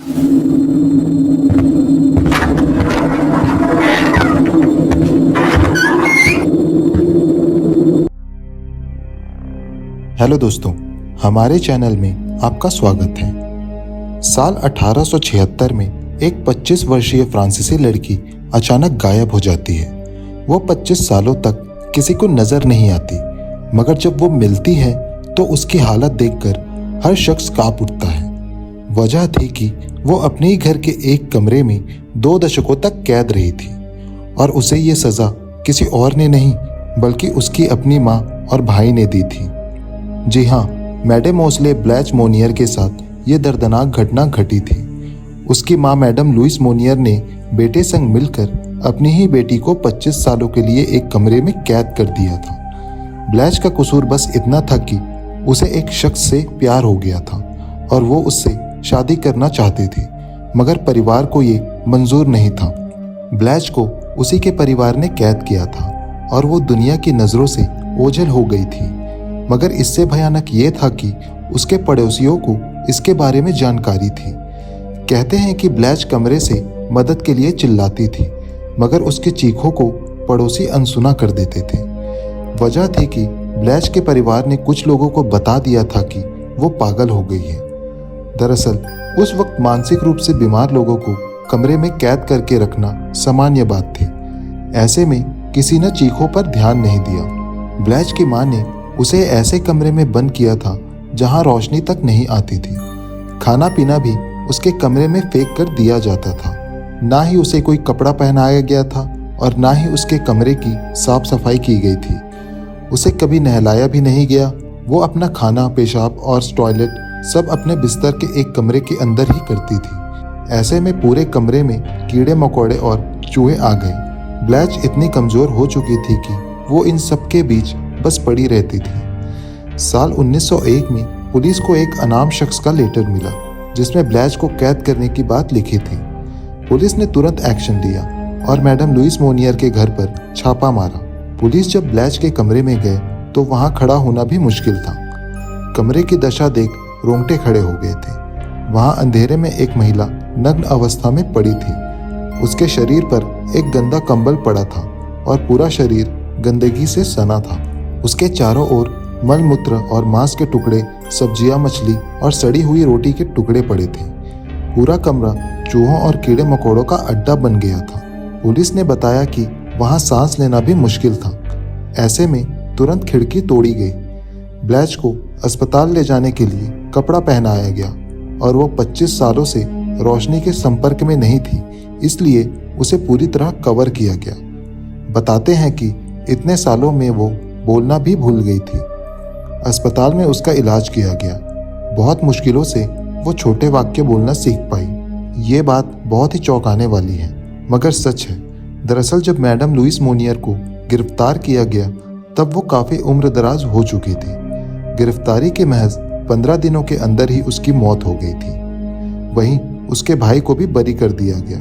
Hello दोस्तों, हमारे channel में आपका स्वागत है। साल 1876 में एक 25 वर्षीय फ्रांसीसी लड़की अचानक गायब हो जाती है। वो 25 सालों तक किसी को नजर नहीं आती, मगर जब वो मिलती है तो उसकी हालत देखकर हर शख्स कांप उठता है। वजह थी कि वो अपने ही घर के एक कमरे में 2 दशकों तक कैद रही थी और उसे ये सजा किसी और ने नहीं बल्कि उसकी अपनी माँ और भाई ने दी थी। जी हाँ, मैडम मोसले ब्लैच मोनियर के साथ ये दर्दनाक घटना घटी थी। उसकी माँ मैडम लुइस मोनियर ने बेटे संग मिलकर अपनी ही बेटी को 25 सालों के लिए एक कमरे में कैद कर दिया था। ब्लैच का कसूर बस इतना था कि उसे एक शख्स से प्यार हो गया था और वो उससे शादी करना चाहती थी, मगर परिवार को ये मंजूर नहीं था। ब्लैच को उसी के परिवार ने कैद किया था और वो दुनिया की नज़रों से ओझल हो गई थी। मगर इससे भयानक ये था कि उसके पड़ोसियों को इसके बारे में जानकारी थी। कहते हैं कि ब्लैच कमरे से मदद के लिए चिल्लाती थी, मगर उसके चीखों को पड़ोसी अनसुना कर देते थे। वजह थी कि ब्लैच के परिवार ने कुछ लोगों को बता दिया था कि वो पागल हो गई है। दरअसल उस वक्त मानसिक रूप से बीमार लोगों को कमरे में कैद करके रखना सामान्य बात थी। ऐसे में किसी ने चीखों पर ध्यान नहीं दिया। ब्लैच की माँ ने उसे ऐसे कमरे में बंद किया था जहां रोशनी तक नहीं आती थी। खाना पीना भी उसके कमरे में फेंक कर दिया जाता था। ना ही उसे कोई कपड़ा पहनाया गया था और ना ही उसके कमरे की साफ सफाई की गई थी। उसे कभी नहलाया भी नहीं गया। वो अपना खाना, पेशाब और टॉयलेट सब अपने बिस्तर के एक कमरे के अंदर ही करती थी। ऐसे में पूरे कमरे में कीड़े मकोड़े और चूहे आ गए। ब्लैच इतनी कमजोर हो चुकी थी कि वो इन सब के बीच बस पड़ी रहती थी। साल 1901 में पुलिस को एक अनाम शख्स का लेटर मिला जिसमें ब्लैच को कैद करने की बात लिखी थी। पुलिस ने तुरंत एक्शन लिया और मैडम लुइस मोनियर के घर पर छापा मारा। पुलिस जब ब्लैच के कमरे में गए तो वहां खड़ा होना भी मुश्किल था। कमरे की दशा देख रोंगटे खड़े हो गए थे। वहां अंधेरे में एक महिला नग्न अवस्था में पड़ी थी। उसके शरीर पर एक गंदा कंबल पड़ा था और पूरा शरीर गंदगी से सना था। उसके चारों ओर मलमूत्र और मांस के टुकड़े, सब्जियां, मछली और सड़ी हुई रोटी के टुकड़े पड़े थे। पूरा कमरा चूहों और कीड़े मकोड़ों का अड्डा बन गया था। पुलिस ने बताया कि वहां सांस लेना भी मुश्किल था। ऐसे में तुरंत खिड़की तोड़ी गई। ब्लैच को अस्पताल ले जाने के लिए कपड़ा पहनाया गया और वो 25 सालों से रोशनी के संपर्क में नहीं थी, इसलिए उसे पूरी तरह कवर किया गया। बताते हैं कि इतने सालों में वो बोलना भी भूल गई थी। अस्पताल में उसका इलाज किया गया। बहुत मुश्किलों से वो छोटे वाक्य बोलना सीख पाई। ये बात बहुत ही चौंकाने वाली है, मगर सच है। दरअसल जब मैडम लुइस मोनियर को गिरफ्तार किया गया तब वो काफ़ी उम्र दराज हो चुकी थी। गिरफ्तारी के महज 15 दिनों के अंदर ही उसकी मौत हो गई थी। वहीं उसके भाई को भी बरी कर दिया गया।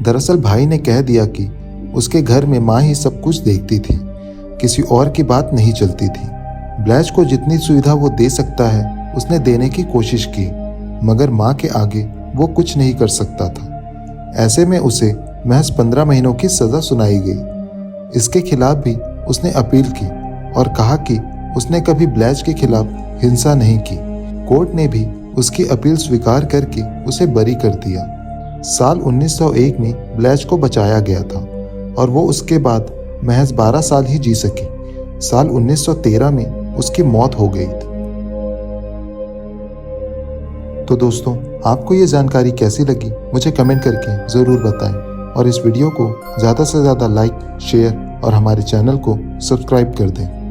दरअसल भाई ने कह दिया कि उसके घर में माँ ही सब कुछ देखती थी, किसी और की बात नहीं चलती थी। ब्लैच को जितनी सुविधा वो दे सकता है उसने देने की कोशिश की, मगर माँ के आगे वो कुछ नहीं कर सकता था। ऐसे में उसे महज 15 महीनों की सज़ा सुनाई गई। इसके खिलाफ भी उसने अपील की और कहा कि उसने कभी ब्लैच के खिलाफ हिंसा नहीं की। कोर्ट ने भी उसकी अपील स्वीकार करके उसे बरी कर दिया। साल 1901 में ब्लैच को बचाया गया था और वो उसके बाद महज 12 साल ही जी सकी। साल 1913 में उसकी मौत हो गई थी। तो दोस्तों, आपको ये जानकारी कैसी लगी मुझे कमेंट करके ज़रूर बताएं और इस वीडियो को ज़्यादा से ज़्यादा लाइक, शेयर और हमारे चैनल को सब्सक्राइब कर दें।